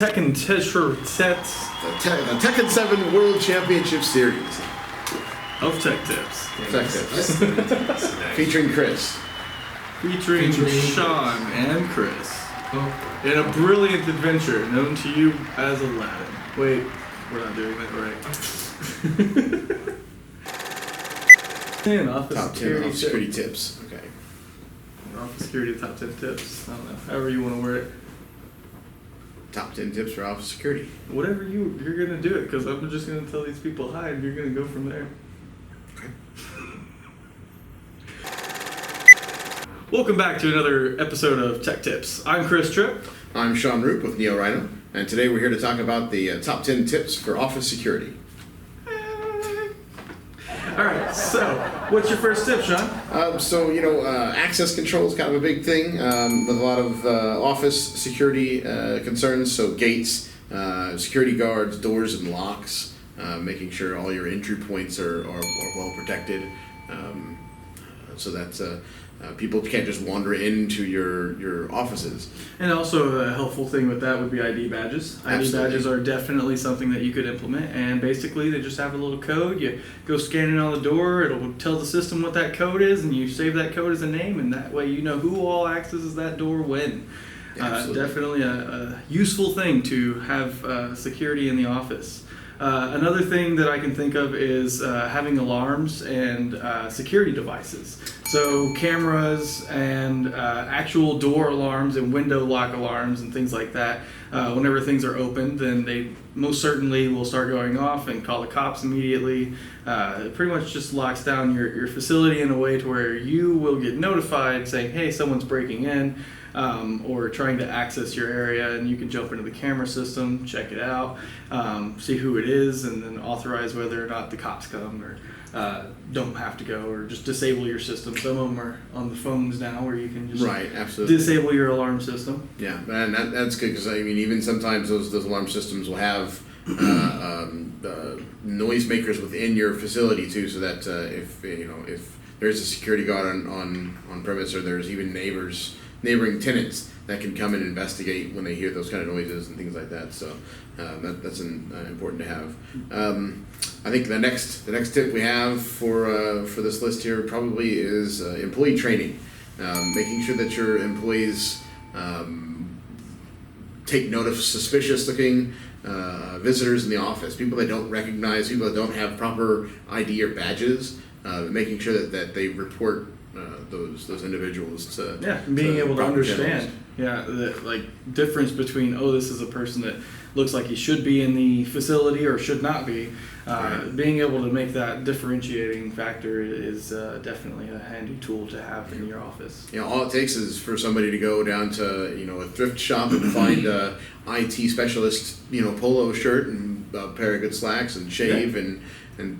Tekken sets The Tekken 7 World Championship Series. of Tech Tips. Tech Tips. Featuring Chris. Featuring Sean and Chris. In a brilliant adventure known to you as Aladdin. Wait, we're not doing that right. And office Top 10 security, security tips. Okay. office security top 10 tips. I don't know. However you want to word it. Top 10 tips for office security. Whatever you're gonna do it, because I'm just gonna tell these people hi, and you're gonna go from there. Okay. Welcome back to another episode of Tech Tips. I'm Chris Tripp. I'm Sean Roop with neoRhino, and today we're here to talk about the top 10 tips for office security. All right. So, what's your first tip, Sean? Access control is kind of a big thing with a lot of office security concerns. So gates, security guards, doors, and locks. Making sure all your entry points are well protected, so that people can't just wander into your offices. And also a helpful thing with that would be ID badges. ID badges are definitely something that you could implement, and basically they just have a little code. You go scan it on the door, it'll tell the system what that code is, and you save that code as a name, and that way you know who all accesses that door when. Definitely a useful thing to have security in the office. Another thing that I can think of is having alarms and security devices. So cameras and actual door alarms and window lock alarms and things like that. Whenever things are opened, then they most certainly will start going off and call the cops immediately. It pretty much just locks down your facility in a way to where you will get notified saying, hey, someone's breaking in. Or trying to access your area, and you can jump into the camera system, check it out, see who it is, and then authorize whether or not the cops come or don't have to go, or just disable your system. Some of them are on the phones now where you can just disable your alarm system. Yeah, and that's good, because I mean, even sometimes those alarm systems will have noisemakers within your facility too, so that if there's a security guard on premise, or there's even neighboring tenants that can come and investigate when they hear those kind of noises and things like that. So that's important to have. I think the next tip we have for this list here probably is employee training, making sure that your employees take note of suspicious looking visitors in the office, people they don't recognize, people that don't have proper ID or badges, making sure that they report those individuals to being able to channels. understand the difference between, this is a person that looks like he should be in the facility or should not be. Being able to make that differentiating factor is definitely a handy tool to have in your office. All it takes is for somebody to go down to a thrift shop and find a IT specialist polo shirt and a pair of good slacks and shave and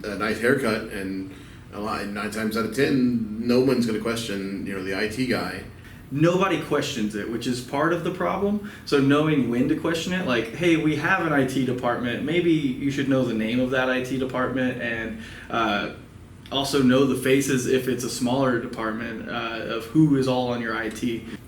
a nice haircut, and 9 times out of 10, no one's going to question the IT guy. Nobody questions it, which is part of the problem. So knowing when to question it, like, hey, we have an IT department. Maybe you should know the name of that IT department, and also know the faces if it's a smaller department of who is all on your IT.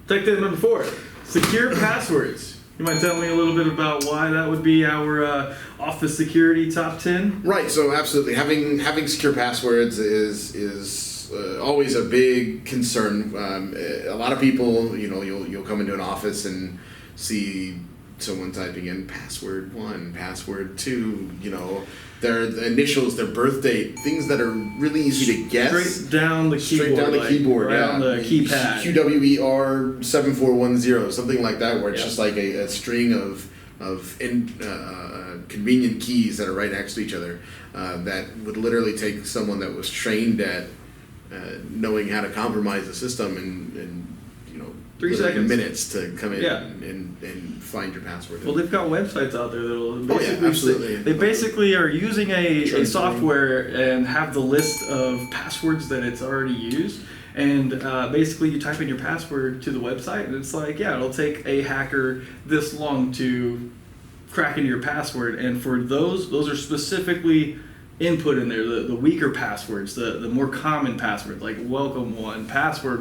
Tech tip number 4: secure passwords. You might tell me a little bit about why that would be our office security top 10? Right. So absolutely, having secure passwords is always a big concern. A lot of people, you'll come into an office and see someone typing in password 1, password 2, their initials, their birth date, things that are really easy to guess. Straight down the keyboard. On the keypad. QWER 7410, something like that, where it's just like a string of convenient keys that are right next to each other, that would literally take someone that was trained at knowing how to compromise the system in 3 seconds, minutes to come in and find your password. Well, they've got websites out there that'll basically absolutely. They basically are using a software and have the list of passwords that it's already used. And basically you type in your password to the website, and it's like, it'll take a hacker this long to crack into your password. And for those are specifically input in there, the weaker passwords, the more common passwords, like welcome 1, password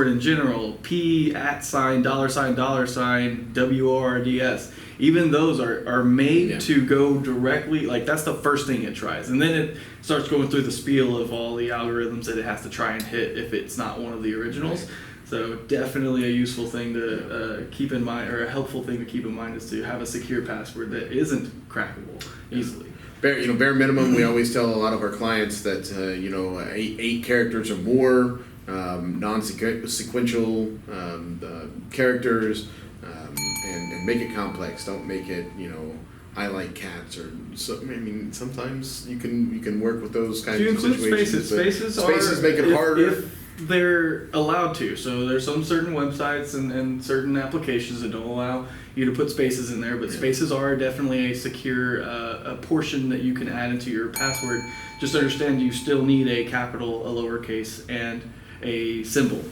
in general, $, $, $, WORDS. even those are made Yeah. to go directly, like that's the first thing it tries. And then it starts going through the spiel of all the algorithms that it has to try and hit if it's not one of the originals. Right. So definitely a useful thing to keep in mind, or a helpful thing to keep in mind, is to have a secure password that isn't crackable easily. Bare minimum. We always tell a lot of our clients that eight characters or more, non-sequential characters, and make it complex. Don't make it I like cats, or so. I mean, sometimes you can work with those kinds To of include situations. spaces make it harder. If they're allowed to. So there's some certain websites and certain applications that don't allow you to put spaces in there, but spaces are definitely a secure a portion that you can add into your password. Just understand you still need a capital, a lowercase, and a symbol.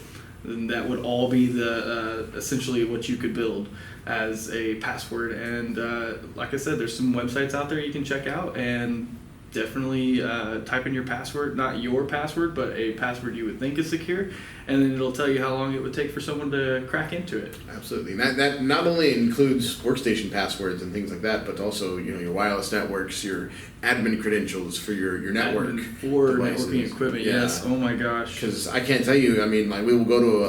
And that would all be the essentially what you could build as a password. And like I said, there's some websites out there you can check out, and definitely type in your password, not your password, but a password you would think is secure, and then it'll tell you how long it would take for someone to crack into it. Absolutely. And that not only includes workstation passwords and things like that, but also your wireless networks, your admin credentials for your network. Admin for devices. networking equipment, yes. Oh my gosh. Because I can't tell you, I mean, like we will go to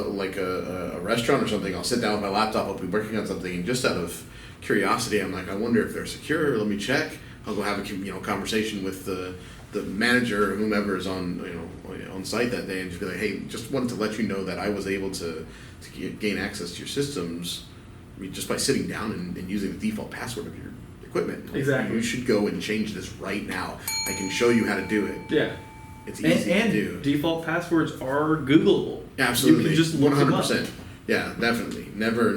a restaurant or something, I'll sit down with my laptop, I'll be working on something, and just out of curiosity, I'm like, I wonder if they're secure, let me check. I'll go have a conversation with the manager or whomever is on site that day, and just be like, hey, just wanted to let you know that I was able to gain access to your systems, just by sitting down and using the default password of your equipment. Exactly. You should go and change this right now. I can show you how to do it. Yeah. It's easy and to do. Default passwords are Googleable. Absolutely. You can just look 100%. them up. Yeah, definitely. Never,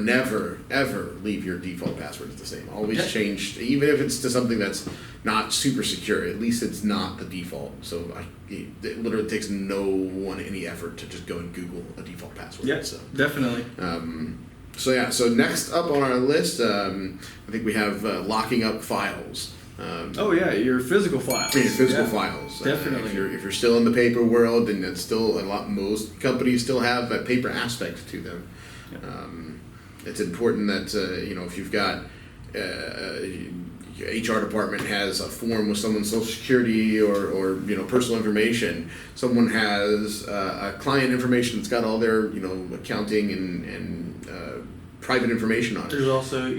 ever leave your default passwords the same. Always change, even if it's to something that's not super secure. At least it's not the default. So it literally takes no one any effort to just go and Google a default password. Yes, so, definitely. So next up on our list, I think we have locking up files. Your physical files. Your physical files. Definitely. If you're still in the paper world, and it's still most companies still have a paper aspect to them. It's important that if you've got your HR department has a form with someone's social security or personal information. Someone has a client information that's got all their accounting and private information on it. There's also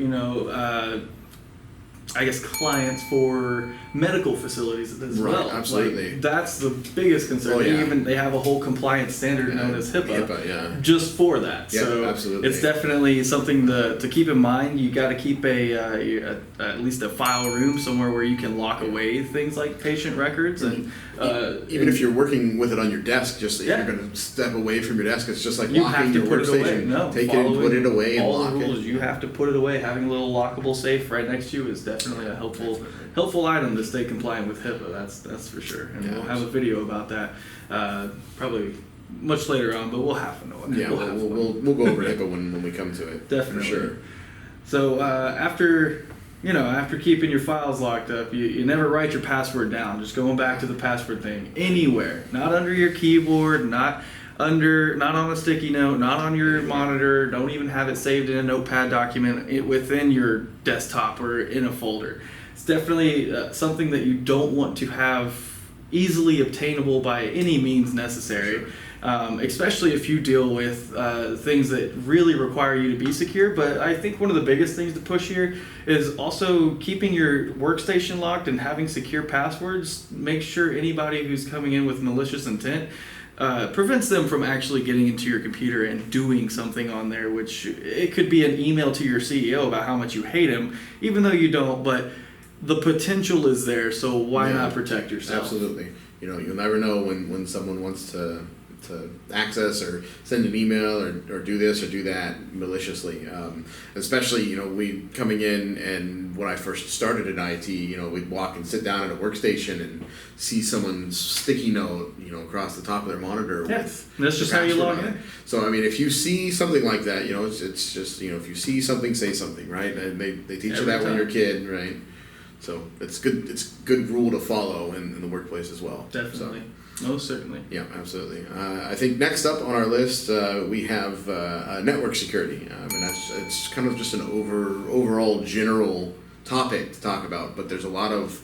I guess clients for medical facilities as well. Absolutely. Like, that's the biggest concern. Oh, yeah. They have a whole compliance standard known as HIPAA, just for that. Yeah, so absolutely. It's definitely something to keep in mind. You got to keep at least a file room somewhere where you can lock away things like patient records and even if you're working with it on your desk, just if you're going to step away from your desk, it's just like locking your workstation. Take it and put it away and lock it. All the rules, you have to put it away. Having a little lockable safe right next to you is definitely a helpful item to stay compliant with HIPAA. That's for sure. And we'll have a video about that probably much later on, but we'll have to know it. Yeah, we'll go over HIPAA when we come to it. Definitely. For sure. So after keeping your files locked up, you never write your password down. Just going back to the password thing. Anywhere. Not under your keyboard, not on a sticky note, not on your monitor. Don't even have it saved in a notepad document within your desktop or in a folder. It's definitely something that you don't want to have easily obtainable by any means necessary. Sure. Especially if you deal with things that really require you to be secure. But I think one of the biggest things to push here is also keeping your workstation locked and having secure passwords. Make sure anybody who's coming in with malicious intent prevents them from actually getting into your computer and doing something on there, which it could be an email to your CEO about how much you hate him, even though you don't, but the potential is there, so why not protect yourself? Absolutely. You'll never know when someone wants to access or send an email or do this or do that maliciously. Especially, we coming in, and when I first started in IT, we'd walk and sit down at a workstation and see someone's sticky note, across the top of their monitor. With that's just how you log in. So, I mean, if you see something like that, it's just, if you see something, say something, right? And they teach you that when you're a kid, right? So it's good rule to follow in the workplace as well. Definitely. Most certainly. Yeah, absolutely. I think next up on our list we have network security, and it's kind of just an overall general topic to talk about, but there's a lot of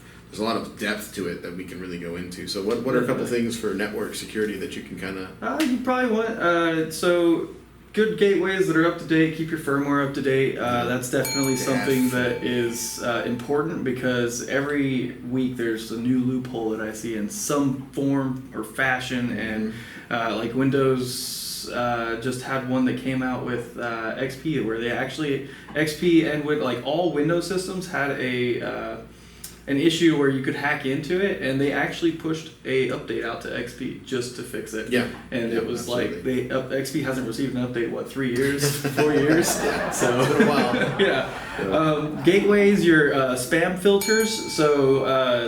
depth to it that we can really go into. So what are a couple things for network security that you can kind of... You probably want, so good gateways that are up to date, keep your firmware up to date. That's definitely something that is important, because every week there's a new loophole that I see in some form or fashion, and like Windows just had one that came out with XP, where they actually, XP and with like all Windows systems had an issue where you could hack into it, and they actually pushed a update out to XP just to fix it. Yeah. And it was absolutely. like XP hasn't received an update, 3 years, 4 years? So It's been a while. Yeah. Gateways, your spam filters. So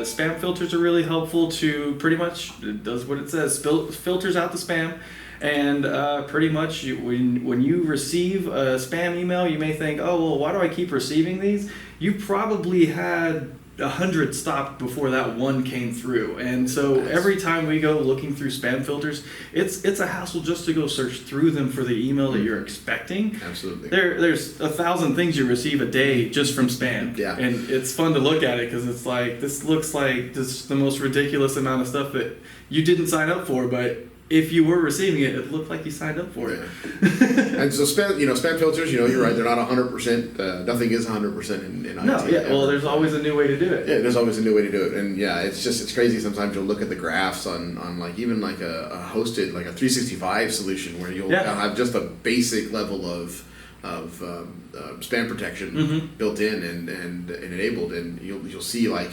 spam filters are really helpful to pretty much, it does what it says, filters out the spam. And pretty much when you receive a spam email, you may think, oh, well, why do I keep receiving these? You probably had 100 stopped before that one came through, and so every time we go looking through spam filters, it's a hassle just to go search through them for the email that you're expecting. Absolutely. There's 1,000 things you receive a day just from spam. Yeah. And it's fun to look at it, because it's like, this looks like just the most ridiculous amount of stuff that you didn't sign up for, but if you were receiving it, it looked like you signed up for it. And so spam filters, you're right, they're not 100%, nothing is 100% in IT. No, yeah, well, there's always a new way to do it. Yeah, there's always a new way to do it. And yeah, it's crazy. Sometimes you'll look at the graphs on like even like a hosted, like a 365 solution, where you'll have just a basic level of spam protection built in and enabled, and you'll see like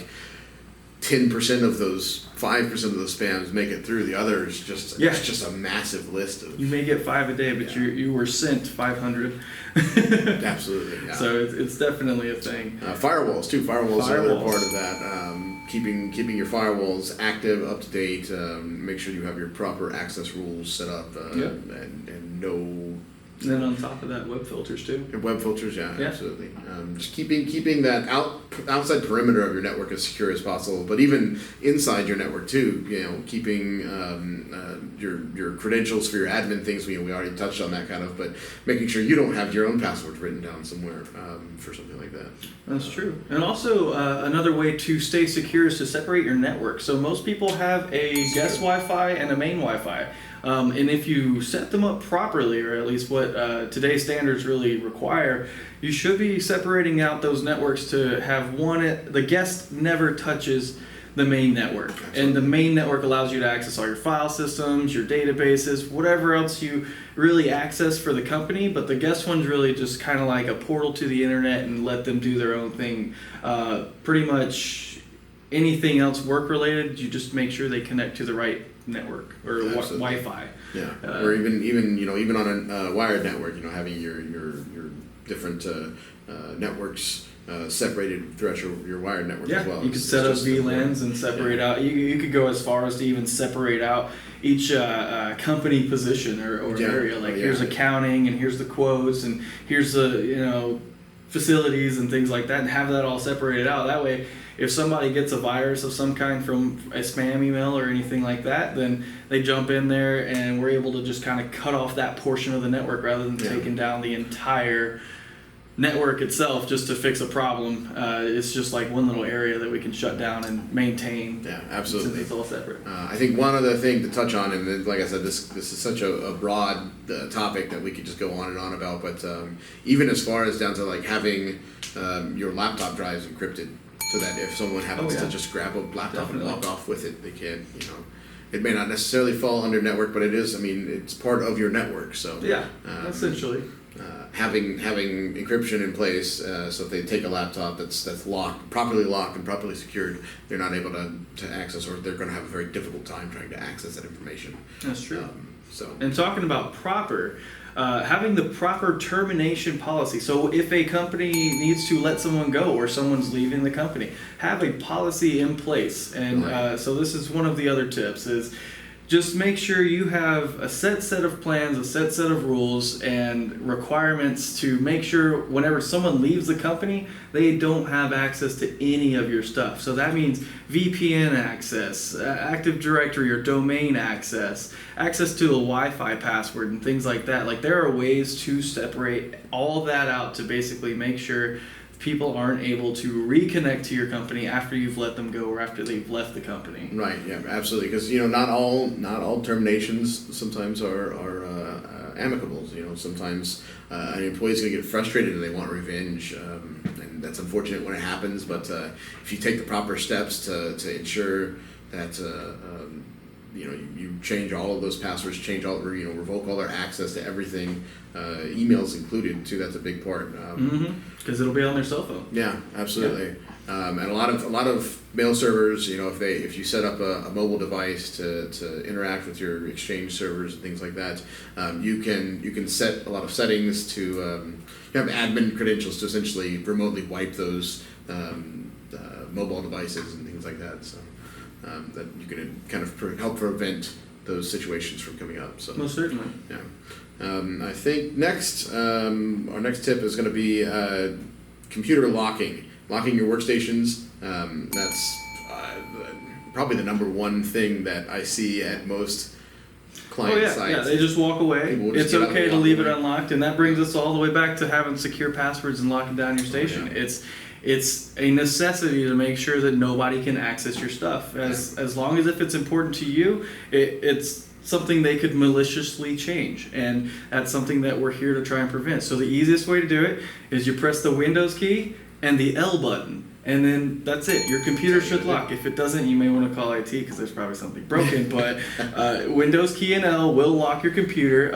10% of those, 5% of those spams make it through. The others it's just a massive list of. You may get 5 a day, but you were sent 500. Absolutely. Yeah. So it's definitely a thing. Firewalls too. Firewalls are another part of that. Keeping your firewalls active, up to date. Make sure you have your proper access rules set up, and no. And then on top of that, web filters too. Web filters, yeah. Absolutely. Just keeping that outside perimeter of your network as secure as possible, but even inside your network too. Keeping your credentials for your admin things. We already touched on that kind of, but making sure you don't have your own passwords written down somewhere for something like that. That's true. And also another way to stay secure is to separate your network. So most people have a guest Wi-Fi and a main Wi-Fi. And if you set them up properly, or at least what today's standards really require, you should be separating out those networks to have the guest never touches the main network. Absolutely. And the main network allows you to access all your file systems, your databases, whatever else you really access for the company, but the guest one's really just kind of like a portal to the internet, and let them do their own thing. Pretty much anything else work related, you just make sure they connect to the right network or Wi-Fi. Yeah, or even on a wired network, having your different networks separated throughout your wired network as well. You could set up VLANs and separate out. You could go as far as to even separate out each company position or area. Like here's accounting, and here's the quotes, and here's the facilities and things like that, and have that all separated out. That way, if somebody gets a virus of some kind from a spam email or anything like that, then they jump in there, and we're able to just kind of cut off that portion of the network rather than taking down the entire network itself just to fix a problem. It's just like one little area that we can shut down and maintain. Yeah, absolutely. Since it's all separate. I think one other thing to touch on, and like I said, this is such a broad topic that we could just go on and on about, but even as far as down to like having your laptop drives encrypted, so that if someone happens to just grab a laptop and walk off with it, they can't, it may not necessarily fall under network, but it is, it's part of your network. So essentially. Having encryption in place, so if they take a laptop that's properly locked and properly secured, they're not able to access, or they're going to have a very difficult time trying to access that information. That's true. And talking about having the proper termination policy. So if a company needs to let someone go, or someone's leaving the company, have a policy in place. And so this is one of the other tips is just make sure you have a set of plans, a set of rules and requirements to make sure whenever someone leaves the company, they don't have access to any of your stuff. So that means VPN access, Active Directory or domain access, access to the Wi-Fi password and things like that. Like there are ways to separate all that out to basically make sure people aren't able to reconnect to your company after you've let them go or after they've left the company. Right. Yeah. Absolutely. Because not all terminations sometimes are amicable. Sometimes an employee's going to get frustrated and they want revenge, and that's unfortunate when it happens. But if you take the proper steps to ensure that you change all of those passwords, revoke all their access to everything, emails included too. That's a big part. Because it'll be on their cell phone. Yeah, absolutely. Yeah. And a lot of mail servers, if you set up a mobile device to interact with your Exchange servers and things like that, you can set a lot of settings to you have admin credentials to essentially remotely wipe those mobile devices and things like that. So. That you can kind of help prevent those situations from coming up. So most certainly. Yeah. I think our next tip is going to be computer locking your workstations. That's probably the number one thing that I see at most client sites. Yeah, they just walk away. It's okay to leave it unlocked, and that brings us all the way back to having secure passwords and locking down your station. Yeah. It's a necessity to make sure that nobody can access your stuff. As long as if it's important to you, it's something they could maliciously change, and that's something that we're here to try and prevent. So the easiest way to do it is you press the Windows key and the L button, and then that's it. Your computer should lock. If it doesn't, you may want to call IT because there's probably something broken, but Windows key and L will lock your computer.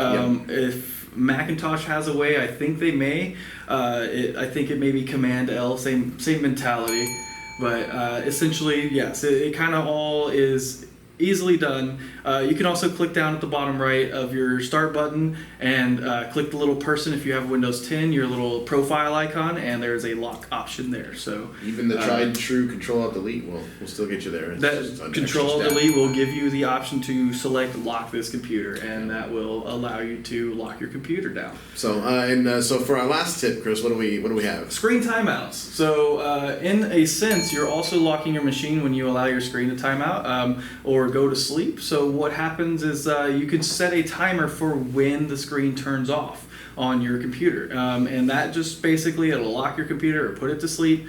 If Macintosh has a way, I think they may. I think it may be Command L, same mentality, but essentially, yes, it kind of all is easily done. You can also click down at the bottom right of your start button and click the little person if you have Windows 10, your little profile icon, and there's a lock option there. So even the tried and true Control-Alt-Delete will still get you there. That Control-Alt-Delete will give you the option to select lock this computer, and that will allow you to lock your computer down. So so for our last tip, Chris, what do we have? Screen timeouts. So in a sense, you're also locking your machine when you allow your screen to time out or go to sleep. So what happens is you can set a timer for when the screen turns off on your computer, and that just basically it'll lock your computer or put it to sleep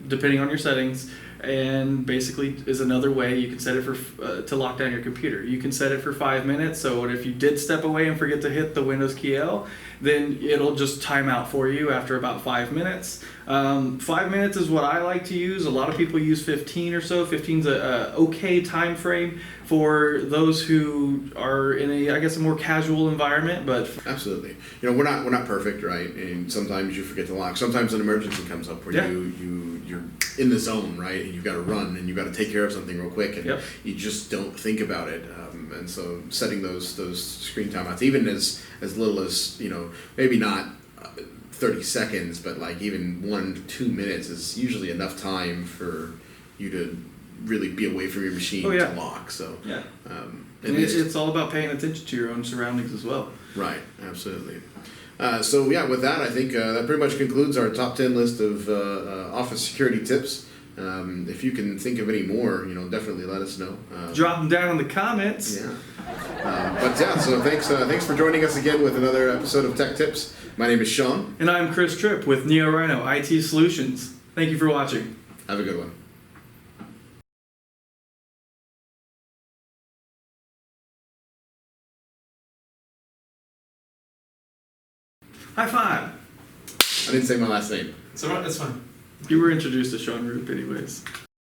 depending on your settings, and basically is another way you can set it for to lock down your computer. You can set it for 5 minutes, so if you did step away and forget to hit the Windows key L, then it'll just time out for you after about 5 minutes. 5 minutes is what I like to use. A lot of people use 15 or so. 15 is a okay time frame for those who are in a more casual environment. But absolutely, we're not perfect, right? And sometimes you forget to lock. Sometimes an emergency comes up where you're in the zone, right? And you've got to run and you've got to take care of something real quick, and you just don't think about it. And so setting those screen timeouts, even as little as maybe not 30 seconds, but like even 1 to 2 minutes is usually enough time for you to really be away from your machine to lock. So it's all about paying attention to your own surroundings as well. Right, absolutely. With that, I think that pretty much concludes our top 10 list of office security tips. If you can think of any more, definitely let us know. Drop them down in the comments. Yeah. So thanks for joining us again with another episode of Tech Tips. My name is Sean. And I'm Chris Tripp with neoRhino IT Solutions. Thank you for watching. Have a good one. High five. I didn't say my last name. That's fine. You were introduced to Sean Roop anyways.